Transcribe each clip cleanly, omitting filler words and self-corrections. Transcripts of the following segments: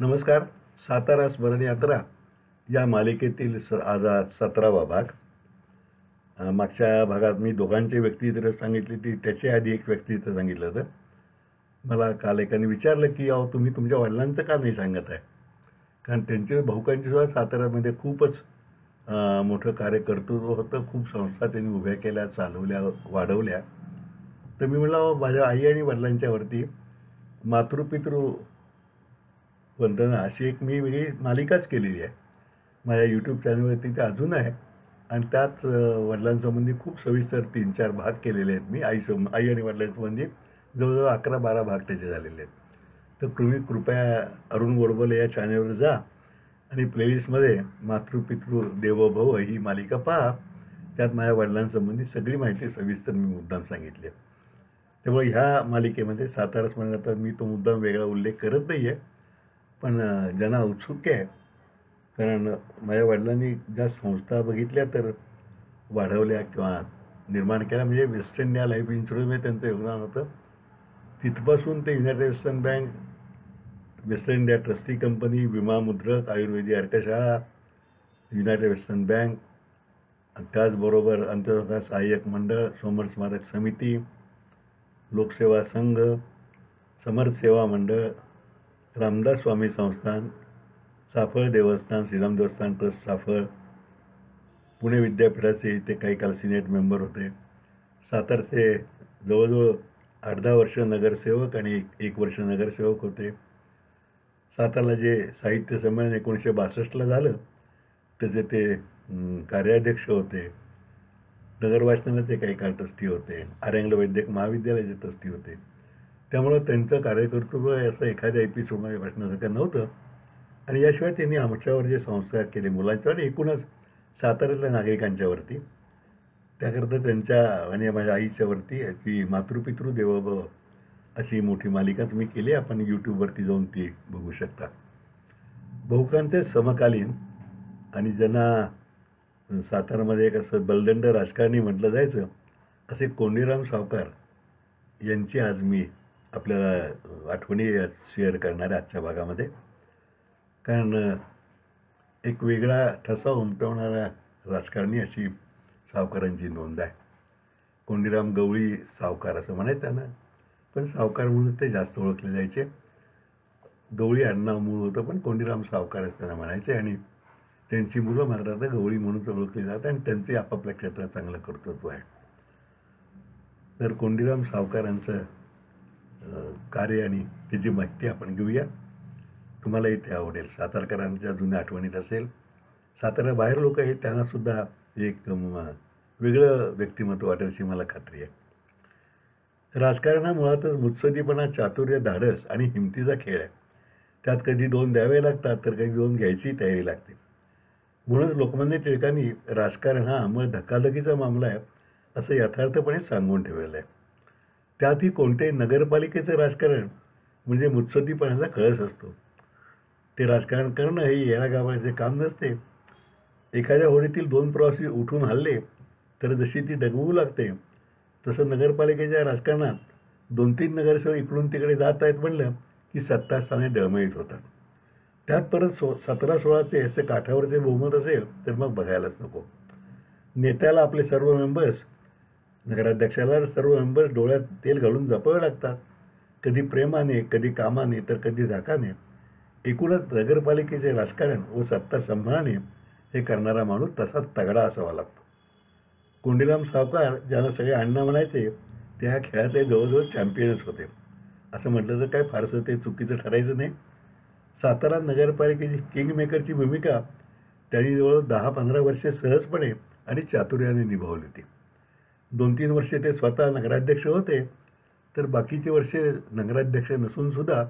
नमस्कार. सातारा स्मरण यात्रा या मालिकेतील आज 17वा भाग. मागच्या भागात मी दोघांचे व्यक्तिचित्र सांगितली ती त्याच्या आधी एक व्यक्तिचित्र सांगितलं होतं. मला काल एकाने विचारलं की अहो तुम्ही तुमच्या वडिलांचं का नाही सांगत आहे, कारण त्यांच्या भाऊकांची सुद्धा साताऱ्यामध्ये खूपच मोठं कार्यकर्तृत्व होतं. खूप संस्था त्यांनी उभ्या केल्या, चालवल्या, वाढवल्या. तर मी म्हटलं माझ्या आई आणि वडिलांच्यावरती मातृपितृ वंदना अशी एक मी वेगळी मालिकाच केलेली आहे माझ्या यूट्यूब चॅनलवरती. ते अजून आहे आणि त्याच वडिलांसंबंधी खूप सविस्तर 3-4 भाग केलेले आहेत मी. आई आणि वडिलांसंबंधी जवळजवळ 11-12 भाग त्याचे झालेले आहेत. तर तुम्ही कृपया अरुण गोडबोले या चॅनलवर जा आणि प्लेलिस्टमध्ये मातृपितृ देवोभव ही मालिका पहा. त्यात माझ्या वडिलांसंबंधी सगळी माहिती सविस्तर मी मुद्दाम सांगितली आहे. त्यामुळे ह्या मालिकेमध्ये सातारा स्मरणात मी तो मुद्दाम वेगळा उल्लेख करत नाही आहे, पण ज्यांना उत्सुक आहे, कारण माझ्या वडिलांनी ज्या संस्था बघितल्या तर वाढवल्या किंवा निर्माण केल्या, म्हणजे वेस्ट इंडिया लाईफ इन्शुरन्समध्ये त्यांचं योगदान होतं. तिथपासून ते United western bank, waste India trustee company, विमा मुद्रक, आयुर्वेदिक अर्कशाळा, युनायटेड वेस्टर्न बँक, त्याचबरोबर आंतरराष्ट्रीय सहाय्यक मंडळ, समर स्मारक समिती, लोकसेवा संघ, समर्थ सेवा मंडळ, रामदास स्वामी संस्थान, साफळ देवस्थान, श्रीराम देवस्थान ट्रस्ट साफळ, पुणे विद्यापीठाचे ते काही काल सिनेट मेंबर होते. सातारचे जवळजवळ 8-10 वर्ष नगरसेवक आणि 1 वर्ष नगरसेवक होते. सातारला जे साहित्य संमेलन 1962ला झालं त्याचे ते कार्याध्यक्ष होते. नगर वाचनालयाचे काही काळ ट्रस्टी होते. आर्यंगल वैद्यक महाविद्यालयाचे ट्रस्टी होते. त्यामुळं त्यांचं कार्यकर्तृत्व असं एखाद्या एपिसोडमध्ये वाचण्यासारखं नव्हतं. आणि याशिवाय त्यांनी आमच्यावर जे संस्कार केले मुलांच्यावर आणि एकूणच साताऱ्यातल्या नागरिकांच्यावरती, त्याकरता त्यांच्या आणि माझ्या आईच्यावरती की मातृपितृ देवोभव अशी मोठी मालिकाच मी केली. आपण यूट्यूबवरती जाऊन ती बघू शकता. बहुकांचे समकालीन आणि ज्यांना सातारामध्ये एक असं बलदंड राजकारणी म्हटलं जायचं असे कोंडीराम सावकार यांची आज मी आपल्याला आठवणी शेअर करणार आहे आजच्या भागामध्ये. कारण एक वेगळा ठसा उमटवणारा राजकारणी अशी सावकारांची नोंद आहे. कोंडीराम गवळी सावकार असं म्हणायचं त्यांना, पण सावकार म्हणून ते जास्त ओळखले जायचे. गवळी आडनाव मूळ होतं, पण कोंडीराम सावकार असं त्यांना म्हणायचे. आणि त्यांची मुलं मात्र आता गवळी म्हणून ओळखली जातात आणि त्यांचे आपापल्या क्षेत्रात चांगलं कर्तृत्व आहे. तर कोंडीराम सावकारांचं कार्य आणि त्याची माहिती आपण घेऊया. तुम्हालाही ते आवडेल. सातारकरांच्या जुन्या आठवणीत असेल. सातारा बाहेर लोक आहेत त्यांनासुद्धा एक वेगळं व्यक्तिमत्व वाटेल अशी मला खात्री आहे. राजकारण हा मुळातच मुत्सद्दीपणा, चातुर्य, धाडस आणि हिमतीचा खेळ आहे. त्यात कधी 2 द्यावे लागतात तर कधी 2 घ्यायची तयारी लागते. म्हणूनच लोकमान्य टिळकांनी राजकारण हा अंमळ धक्काधक्कीचा मामला आहे असं यथार्थपणे सांगून ठेवलेलं आहे. त्यातही कोणत्याही नगरपालिकेचं राजकारण म्हणजे मुत्सद्दीपणाचा कळस असतो. ते राजकारण करणं हे येण्यागावाचे काम नसते. एखाद्या होडीतील 2 प्रवासी उठून हल्ले तर जशी ती डगमगू लागते, तसं नगरपालिकेच्या राजकारणात 2-3 नगरसेवक इकडून तिकडे जात आहेत म्हणलं की सत्तास्थाने डळमळीत होतात. त्यात परत 17-16चे असे काठावरचे बहुमत असेल तर मग बघायलाच नको. नेत्याला आपले सर्व मेंबर्स, नगराध्यक्षाला सर्व मेंबर्स डोळ्यात तेल घालून जपावे लागतात. कधी प्रेमाने, कधी कामाने, तर कधी धाकाने. एकूणच नगरपालिकेचे राजकारण व सत्ता सांभाळणे हे करणारा माणूस तसाच तगडा असावा लागतो. कोंडीराम सावकार ज्यांना सगळे अण्णा म्हणायचे ते ह्या खेळातले जवळजवळ चॅम्पियनच होते. असं म्हटलं तर काय फारसं ते चुकीचं ठरायचं नाही. सातारा नगरपालिकेची किंगमेकरची भूमिका त्यांनी जवळ 10-15 वर्षे सहजपणे आणि चातुर्याने निभावली होती. 2-3 वर्षे ते स्वतः नगराध्यक्ष होते, तर बाकीचे वर्षे नगराध्यक्ष नसूनसुद्धा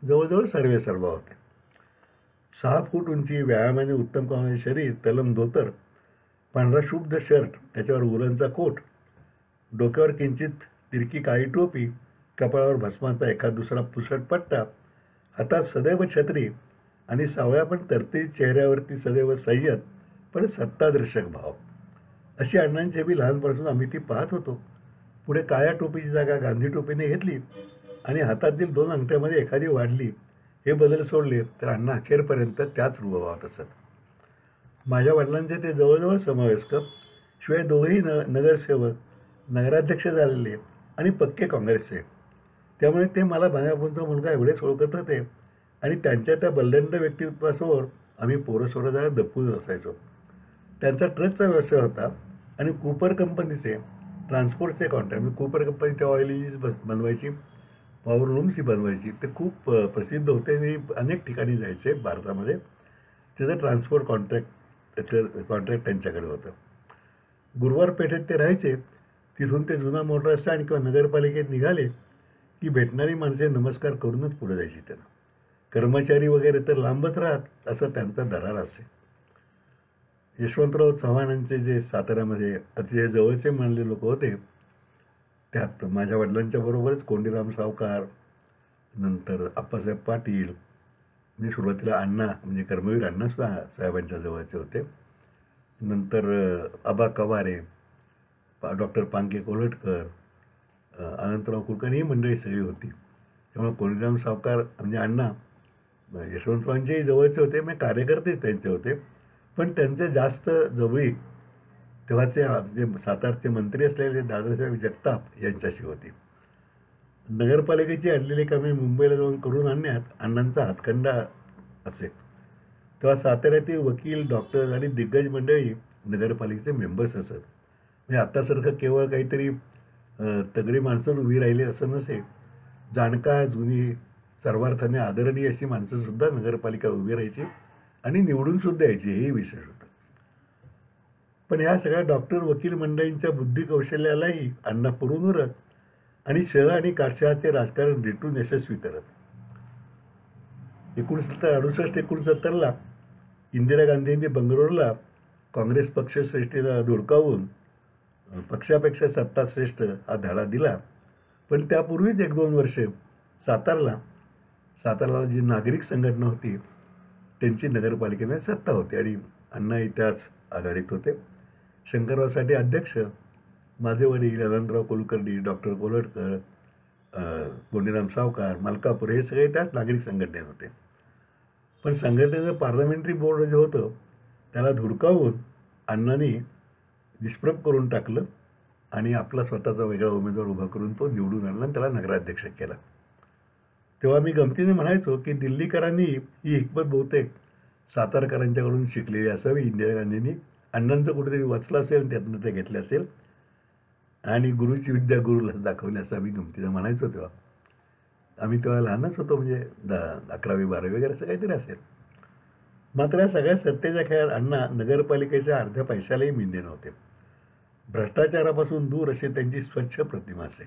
जवळजवळ सर्वेसर्वा होते. 6 फूट उंची, व्यायामाने उत्तम कामाचे शरीर, तलम धोतर, पांढरा शुभ्र शर्ट, त्याच्यावर उलनचा कोट, डोक्यावर किंचित तिरकी काळी टोपी, कपाळावर भस्माचा एखाद दुसरा पुसट पट्टा, हातात सदैव छत्री आणि सावळ्या पण तरतरी चेहऱ्यावरती सदैव संयत पण सत्तादर्शक भाव. अशी अण्णांची बी लहानपासून आम्ही ती पाहत होतो. पुढे काळ्या टोपीची जागा गांधी टोपीने घेतली आणि हातातील 2 अंगठ्यामध्ये एखादी वाढली हे बदल सोडले तर अण्णा अखेरपर्यंत त्याच रुबाबात असत. माझ्या वडिलांचे ते जवळजवळ समवयस्क, शिवाय दोघेही नगरसेवक, नगराध्यक्ष झालेले आणि पक्के काँग्रेसचे. त्यामुळे ते मला माझ्यापूरचा मुलगा एवढेच ओळखत होते आणि त्यांच्या त्या बलदंड व्यक्तित्वासमोर आम्ही पोरं जरा दपून असायचो. त्यांचा ट्रकचा व्यवसाय होता आणि कूपर कंपनीचे ट्रान्सपोर्टचे कॉन्ट्रॅक्ट, म्हणजे कूपर कंपनी त्या ऑइल इंजिन्स बनवायची, पॉवर लूम्सही बनवायची. ते खूप प्रसिद्ध होते आणि अनेक ठिकाणी जायचे भारतामध्ये. त्याचं ट्रान्सपोर्ट कॉन्ट्रॅक्ट त्यांच्याकडे होतं. गुरुवार पेठेत ते राहायचे. तिथून ते जुना मोटर स्टँड किंवा नगरपालिकेत निघाले की भेटणारी माणसे नमस्कार करूनच पुढे जायची त्यांना. कर्मचारी वगैरे तर लांबच राहत असा त्यांचा दरार असे. यशवंतराव चव्हाणांचे जे साताऱ्यामध्ये अतिशय जवळचे मानले लोक होते, त्यात माझ्या वडिलांच्या बरोबरच कोंडीराम सावकार, नंतर आप्पासाहेब पाटील, म्हणजे सुरुवातीला अण्णा म्हणजे कर्मवीर अण्णा साहेबांच्या जवळचे होते. नंतर आबा कवारे, डॉक्टर पांके कोल्हटकर, अनंतराव कुलकर्णी ही मंडळी सगळी होती. त्यामुळे कोंडीराम सावकार म्हणजे अण्णा यशवंतरावांचेही जवळचे होते, म्हणजे कार्यकर्तेच त्यांचे होते. पण त्यांचे जास्त जवळीक तेव्हाचे जे सातारचे मंत्री असलेले दादासाहेब जगताप यांच्याशी होती. नगरपालिकेची आणलेली कामे मुंबईला जाऊन करून आणण्यात अण्णांचा हातखंडा असे. तेव्हा साताऱ्यातील वकील, डॉक्टर आणि दिग्गज मंडळी नगरपालिकेचे मेंबर्स असत. म्हणजे आत्तासारखं केवळ काहीतरी तगडी माणसं उभी राहिली असं नसे. जाणकार, जुनी, सर्वार्थाने आदरणीय अशी माणसंसुद्धा नगरपालिका उभी राहायची आणि निवडूनसुद्धा यायची, हेही विशेष होतं. पण ह्या सगळ्या डॉक्टर, वकील मंडळींच्या बुद्धी कौशल्यालाही अण्णा पुरून उरत आणि शह आणि कारशहाचे राजकारण रेटून यशस्वी करत. 1968-69ला इंदिरा गांधींनी बंगलोरला काँग्रेस पक्षश्रेष्ठीला धुडकावून पक्षापेक्षा सत्ताश्रेष्ठ हा धडा दिला. पण त्यापूर्वीच 1-2 वर्षे सातारला जी नागरिक संघटना होती त्यांची नगरपालिकेमध्ये सत्ता होती आणि अण्णाही त्याच आघाडीत होते. शंकरराव साठे अध्यक्ष, माझे वडील अनंतराव कुलकर्णी, डॉक्टर कोल्हटकर, कोंडीराम सावकार, मलकापूर हे सगळे त्याच नागरिक संघटनेत होते. पण संघटनेचं पार्लमेंटरी बोर्ड जे होतं त्याला धुडकावून अण्णांनी निष्प्रभ करून टाकलं आणि आपला स्वतःचा वेगळा उमेदवार उभा करून तो निवडून आणला आणि त्याला नगराध्यक्ष केला. तेव्हा मी गमतीने म्हणायचो की दिल्लीकरांनी ही हिकमत बहुतेक सातारकरांच्याकडून शिकलेली असावी. इंदिरा गांधींनी अण्णांचं कुठेतरी वाचलं असेल, त्यातनं ते घेतले असेल आणि गुरुची विद्या गुरुला दाखवली असं आम्ही गमतीने म्हणायचो. तेव्हा आम्ही तेव्हा लहानच होतो, म्हणजे 11वी 12वी वगैरे असं काहीतरी असेल. मात्र या सगळ्या सत्तेच्या खेळात अण्णा नगरपालिकेच्या अर्ध्या पैशालाही मिळणे नव्हते. भ्रष्टाचारापासून दूर अशी त्यांची स्वच्छ प्रतिमा असे.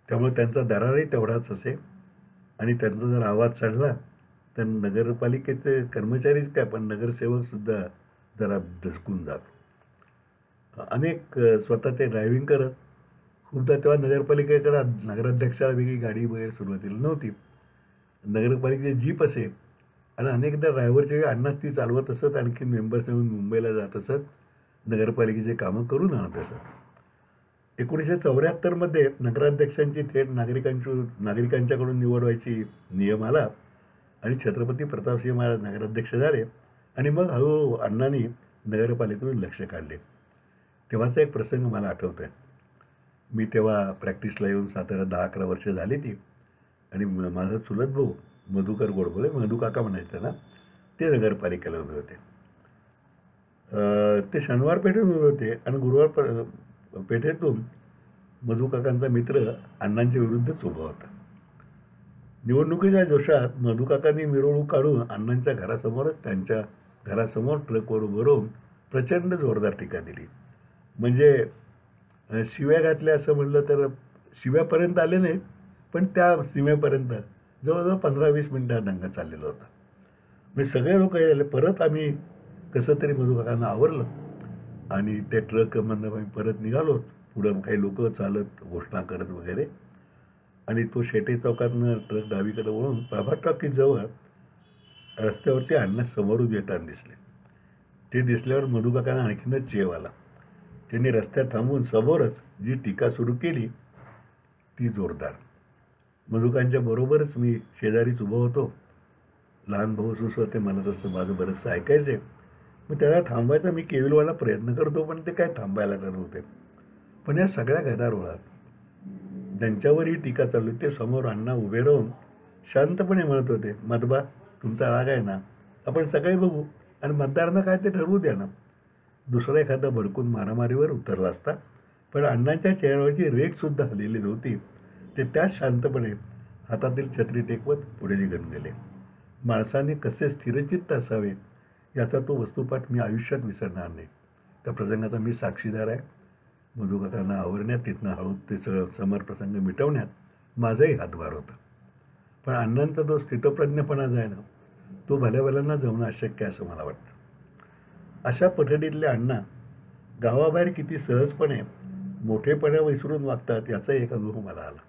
त्यामुळे त्यांचा दरारही तेवढाच असे आणि त्यांचा जर आवाज चढला तर नगरपालिकेचे कर्मचारीच काय पण नगरसेवकसुद्धा जरा धसकून जातो. अनेक स्वतः ते ड्रायव्हिंग करत. खूपदा तेव्हा नगरपालिकेकडे नगराध्यक्षाला वेगळी गाडी वगैरे सुरुवातीला नव्हती, नगरपालिकेचे जीप असे आणि अनेकदा ड्रायव्हरच्या वेळी अण्णाच ती चालवत असत. आणखी मेंबर्स येऊन मुंबईला जात असत, नगरपालिकेचे कामं करून आणत असत. 1974मध्ये नगराध्यक्षांची थेट नागरिकांच्याकडून निवड व्हायची नियम आला आणि छत्रपती प्रतापसिंह महाराज नगराध्यक्ष झाले आणि मग हळूहळू अण्णांनी नगरपालिकेतून लक्ष काढले. तेव्हाचा एक प्रसंग मला आठवतोय. मी तेव्हा प्रॅक्टिसला येऊन साताऱ्यात 10-11 वर्ष झाली ती आणि माझा चुलत भाऊ मधुकर गोडबोले, मधु काका म्हणायचं ना, ते नगरपालिकेला उभे होते. ते शनिवार पेठेत उभे होते आणि गुरुवार पेठेतून मधु काकांचा मित्र अण्णांच्या विरुद्धच उभा होता. निवडणुकीच्या जोशात मधु काकांनी मिरवणूक काढून अण्णांच्या घरासमोरच त्यांच्या घरासमोर ट्रकवर उभं राहून प्रचंड जोरदार टीका दिली. म्हणजे शिव्या घातल्या असं म्हणलं तर शिव्यापर्यंत आले नाही, पण त्या सीमेपर्यंत जवळजवळ 15-20 मिनिटं दंगा चाललेला होता. म्हणजे सगळे लोक आले. परत आम्ही कसं तरी मधु काकांना आवरलं आणि ते ट्रकमधनं आम्ही परत निघालो. पुढं काही लोक चालत घोषणा करत वगैरे आणि तो शेटे चौकातनं ट्रक डावीकडे वळून प्रभात टॉकीजवळ रस्त्यावरती अण्णा समोरून येताना दिसले. ते दिसल्यावर मधु काकांना आणखीनच चेव आला. त्यांनी रस्त्यात थांबून समोरच जी टीका सुरू केली ती जोरदार. मधुकांच्या बरोबरच मी शेजारीच उभं होतो लहान भाऊ होते, मला तसं माझं बरंचसं ऐकायचं आहे. मग त्याला थांबवायचा मी केविलवाला प्रयत्न करतो, पण ते काय थांबायला करत होते. पण या सगळ्या गदारोळात ज्यांच्यावरही टीका चालू ते समोर अण्णा उभे राहून शांतपणे म्हणत होते, "मतबा, तुमचा राग आहे ना, आपण सकाळी बघू आणि मतदारांना काय ते ठरवू द्या ना." दुसरा एखादा भडकून मारामारीवर उतरला असता, पण अण्णांच्या चेहऱ्यावरची रेखसुद्धा हललेली नव्हती. ते त्याच शांतपणे हातातील छत्री टेकवत पुढे निघून गेले. माणसाने कसे स्थिरचित्त असावे याचा तो वस्तुपाठ मी आयुष्यात विसरणार नाही. त्या प्रसंगाचा मी साक्षीदार आहे. मधुकाकांना आवरण्यात, तिथनं हळू ते सगळं समरप्रसंग मिटवण्यात माझाही हातभार होता. पण अण्णांचा तो स्थितप्रज्ञपणा जो आहे ना, तो भल्याभल्यांना जमणं अशक्य आहे असं मला वाटतं. अशा पठडीतले अण्णा गावाबाहेर किती सहजपणे मोठेपणा विसरून वागतात याचा एक अनुभव मला आला.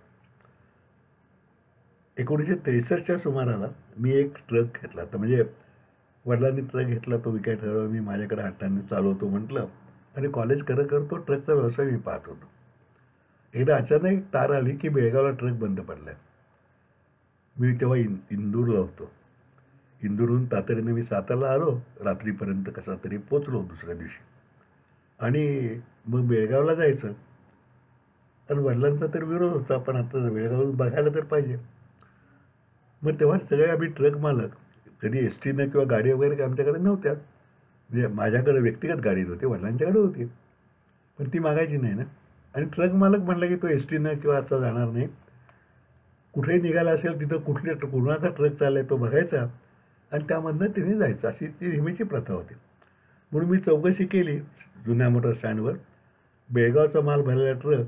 1963च्या सुमाराला मी एक ट्रक घेतला. तर म्हणजे वडिलांनी ट्रक घेतला, तो विकाय ठरवला. मी माझ्याकडे हाताने चालवतो म्हटलं आणि कॉलेज करत करत तो ट्रकचा व्यवसाय मी पाहत होतो. एकदा अचानक एक तार आली की बेळगावला ट्रक बंद पडलाय. मी तेव्हा इंदूरला होतो. इंदूरहून तातडीने मी सातारला आलो. रात्रीपर्यंत कसा तरी पोचलो दुसऱ्या दिवशी. आणि मग बेळगावला जायचं. तर वडिलांचा तर विरोध होता, पण आता बेळगाव बघायला तर पाहिजे. मग तेव्हा सगळे आम्ही ट्रक मालक, कधी एस टीनं किंवा गाडी वगैरे काही आमच्याकडे नव्हत्या. म्हणजे माझ्याकडे व्यक्तिगत गाडी नव्हती, वडिलांच्याकडे होती, पण ती मागायची नाही ना. आणि ट्रक मालक म्हणला की तो एस टीनं किंवा आता जाणार नाही, कुठेही निघाला असेल तिथं कुणाचा ट्रक चाललाय तो बघायचा आणि त्यामधनं तिने जायचं, अशी ती नेहमीची प्रथा होती. म्हणून मी चौकशी केली जुन्या मोटर स्टँडवर. बेळगावचा माल भरलेला ट्रक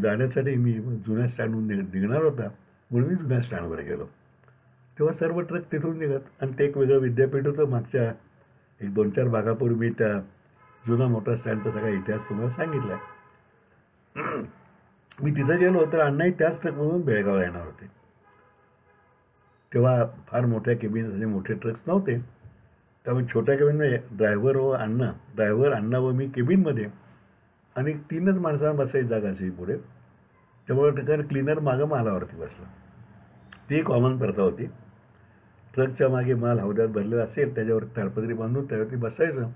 जाण्यासाठी मी जुन्या स्टँडहून निघणार होता, म्हणून मी जुन्या स्टँडवर गेलो. तेव्हा सर्व ट्रक तिथून निघत आणि ते एक वेगळं विद्यापीठ होतं. मागच्या एक 2-4 भागापूर्वी मी त्या जुना मोटर स्टँडचा सगळा इतिहास तुम्हाला सांगितला आहे. मी तिथं गेलो तर अण्णाही त्याच ट्रकमधून बेळगावला येणार होते. तेव्हा फार मोठ्या केबिन असे मोठे ट्रक्स नव्हते, त्यामुळे छोट्या केबिनमध्ये ड्रायव्हर अण्णा व मी केबिनमध्ये आणि 3च माणसांना बसायची जागा असायची पुढे. त्यामुळे ठिकाणी क्लीनर मागं मालावरती बसला. ती कॉमन प्रथा होती. ट्रकच्या मागे माल हौद्यात भरलेला असेल त्याच्यावर ताडपत्री बांधून त्यावरती बसायचं.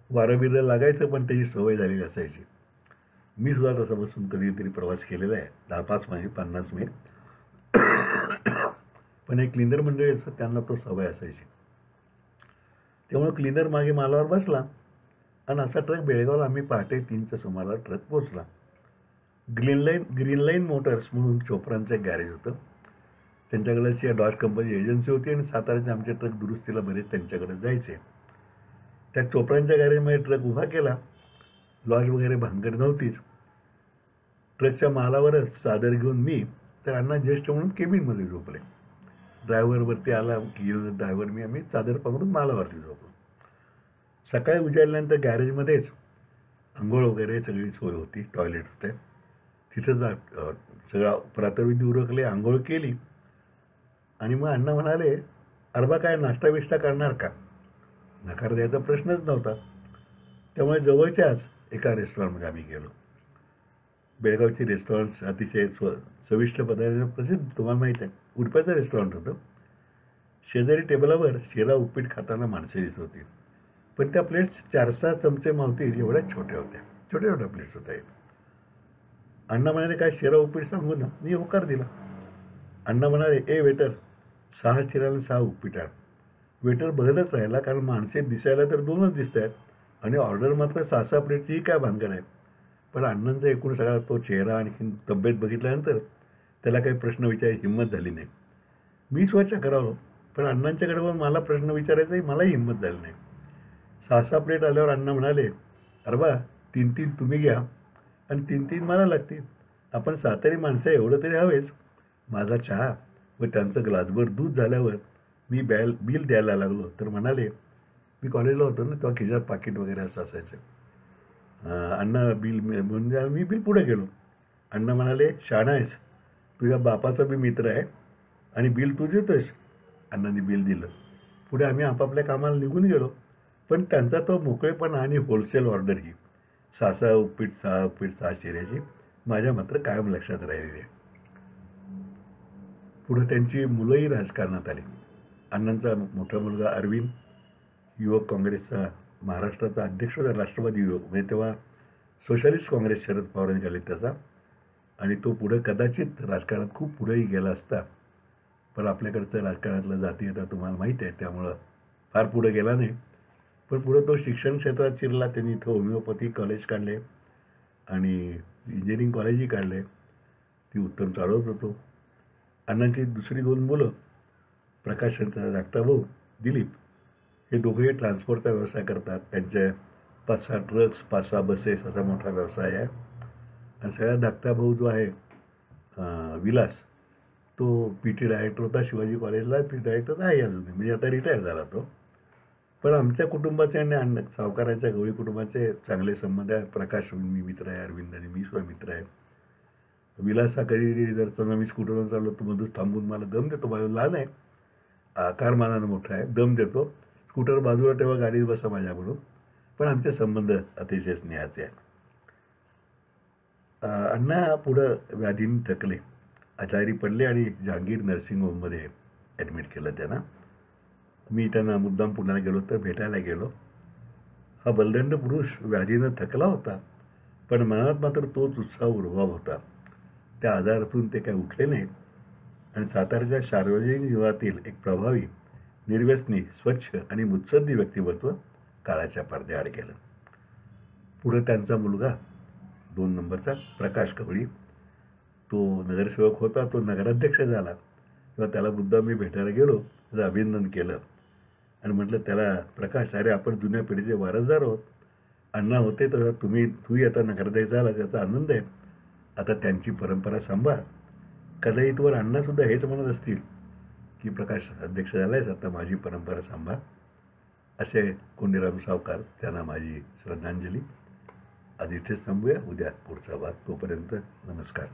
वारं बिरं लागायचं, पण त्याची सवय झालेली असायची. मी सुद्धा तसा बसून कधीतरी प्रवास केलेला आहे, 10-5 महिने 50 महिने. पण एक क्लीनर मंडळी असतं त्यांना तो सवय असायची. त्यामुळे क्लीनर मागे मालावर बसला आणि असा ट्रक बेळगावला आम्ही पहाटे 3च्या सुमाराला ट्रक पोचला. ग्रीन लाईन मोटर्स म्हणून चोपरांचं एक गॅरेज होतं. त्यांच्याकडे डॉज कंपनी एजन्सी होती आणि साताऱ्याचे आमचे ट्रक दुरुस्तीला बरेच त्यांच्याकडे जायचे. त्या चोपरांच्या गॅरेजमध्ये ट्रक उभा केला. लॉज वगैरे भानगड नव्हतीच. ट्रकच्या मालावरच चादर घेऊन मी तर अण्णा ज्येष्ठ म्हणून केबिनमध्ये झोपले. ड्रायव्हरवरती आला की ड्रायव्हर मी आम्ही चादर पकडून मालावरती झोपलो. सकाळी उजाडल्यानंतर गॅरेजमध्येच आंघोळ वगैरे सगळी सोय होती, टॉयलेट होते. तिथं सगळा प्रातर्विधी उरकले, आंघोळ केली आणि मग अण्णा म्हणाले, "अरबा काय नाश्ता बिष्टा करणार का?" नकार द्यायचा प्रश्नच नव्हता. त्यामुळे जवळच्याच एका रेस्टॉरंटमध्ये आम्ही गेलो. बेळगावची रेस्टॉरंट्स अतिशय चविष्ट पदार्थ प्रसिद्ध, तुम्हाला माहीत आहे. उडप्याचं रेस्टॉरंट होतं. शेजारी टेबलावर शिरा उपीट खाताना माणसे दिसत होती, पण त्या प्लेट्स 4-6 चमचे मावतील एवढ्या छोट्या होत्या. छोट्या छोट्या प्लेट्स होत्या. अण्णा म्हणाले, "काय शिरा उपीट सांगू ना?" मी होकार दिला. अण्णा म्हणाले, "ए वेटर, 6 शिरा आणि 6 उपीट आण." वेटर बघतच राहिला, कारण माणसे दिसायला तर 2च दिसत आहेत आणि ऑर्डर मात्र 6-6 प्लेटची ही काय भानगड आहे. पण अण्णांचा एकूण सगळा तो चेहरा आणि तब्येत बघितल्यानंतर त्याला काही प्रश्न विचारायची हिंमत झाली नाही. मी स्वच्छ करावलो, पण अण्णांच्याकडे बघून मला प्रश्न विचारायचाही मलाही हिंमत झाली नाही. 6-6 प्लेट आल्यावर अण्णा म्हणाले, "अरबा, 3-3 तुम्ही घ्या आणि 3-3 मला लागतील. आपण सातारी माणसं एवढं तरी हवेच." माझा चहा व त्यांचं ग्लासभर दूध झाल्यावर मी बिल द्यायला लागलो तर म्हणाले, मी कॉलेजला होतो ना तेव्हा खिशात पाकिट वगैरे असं असायचं. अण्णा बिल म्हणजे मी बिल पुढे गेलो. अण्णा म्हणाले, "शहाणा आहेस, तुझ्या बापाचा बी मित्र आहे आणि बिल तू देतोयस." अण्णांनी बिल दिलं. पुढे आम्ही आपापल्या कामाला निघून गेलो. पण त्यांचा तो मोकळेपणा आणि होलसेल ऑर्डर ही 6-6 उपीट 6 शिऱ्याची माझ्या मात्र कायम लक्षात राहिलेली आहे. पुढे त्यांची मुलंही राजकारणात आली. अण्णांचा मोठा मुलगा अरविंद युवक काँग्रेसचा महाराष्ट्राचा अध्यक्ष होता, राष्ट्रवादी युवक, म्हणजे तेव्हा सोशलिस्ट काँग्रेस शरद पवारांनी केले त्याचा. आणि तो पुढं कदाचित राजकारणात खूप पुढेही गेला असता, पण आपल्याकडचं राजकारणातलं जाती आता तुम्हाला माहीत आहे, त्यामुळं फार पुढे गेला नाही. पण पुढं तो शिक्षण क्षेत्रात शिरला. त्यांनी इथं होमिओपॅथी कॉलेज काढले आणि इंजिनिअरिंग कॉलेजही काढले. ती उत्तम चालवत होतो. अण्णांची दुसरी 2 मुलं, प्रकाश यांचा धाकटा भाऊ दिलीप, हे दोघेही ट्रान्सपोर्टचा व्यवसाय करतात. त्यांचे 5-6 ट्रक्स, 5-6 बसेस असा मोठा व्यवसाय आहे. आणि सगळ्यात धाकटा भाऊ जो आहे विलास, तो PT डायरेक्टर होता शिवाजी कॉलेजला. PT डायरेक्टर आहे अजूनही, म्हणजे आता रिटायर झाला तो. पण आमच्या कुटुंबाचे आणि अण्णा सावकारांच्या गवळी कुटुंबाचे चांगले संबंध आहे. प्रकाश मी मित्र आहे, अरविंद आणि मी सुद्धा मित्र आहे. विलास हा कधी जर समजा मी स्कूटरवर चाललो तर मधूच थांबून मला दम देतो. माझं लहान आहे, आकारमानानं मोठा आहे, दम देतो. स्कूटर बाजूला ठेवा, गाडीत बसा माझ्याकडून. पण आमचे संबंध अतिशय स्नेहाचे आहेत. अण्णा पुढं व्याधीने थकले, आजारी पडले आणि जहांगीर नर्सिंग होममध्ये ॲडमिट केलं त्यांना. मी त्यांना मुद्दाम पुण्याला गेलो तर भेटायला गेलो. हा बलदंड पुरुष व्याधीनं थकला होता, पण मनात मात्र तोच उत्साह उर्वाब होता. त्या आजारातून ते काही उठले नाहीत आणि साताऱ्याच्या सार्वजनिक जीवनातील एक प्रभावी, निर्व्यसनी, स्वच्छ आणि मुत्सद्दी व्यक्तिमत्व काळाच्या पडद्याआड गेलं. पुढे त्यांचा मुलगा 2 नंबरचा प्रकाश कवळी, तो नगरसेवक होता, तो नगराध्यक्ष झाला. तेव्हा त्याला मुद्दाम मी भेटायला गेलो, त्याचं अभिनंदन केलं आणि म्हटलं त्याला, प्रकाश, अरे आपण जुन्या पिढीचे वारसदार आहोत. अण्णा होते तर तूही आता नगराध्यक्ष झाला, त्याचा आनंद आहे. आता त्यांची परंपरा सांभाळ. कदाचित वर अण्णासुद्धा हेच म्हणत असतील की प्रकाश अध्यक्ष झालायस, आता माझी परंपरा सांभाळ. असे कोंडीराम सावकार, त्यांना माझी श्रद्धांजली. आज इथेच थांबूया, उद्या पुढचा भाग. तोपर्यंत नमस्कार.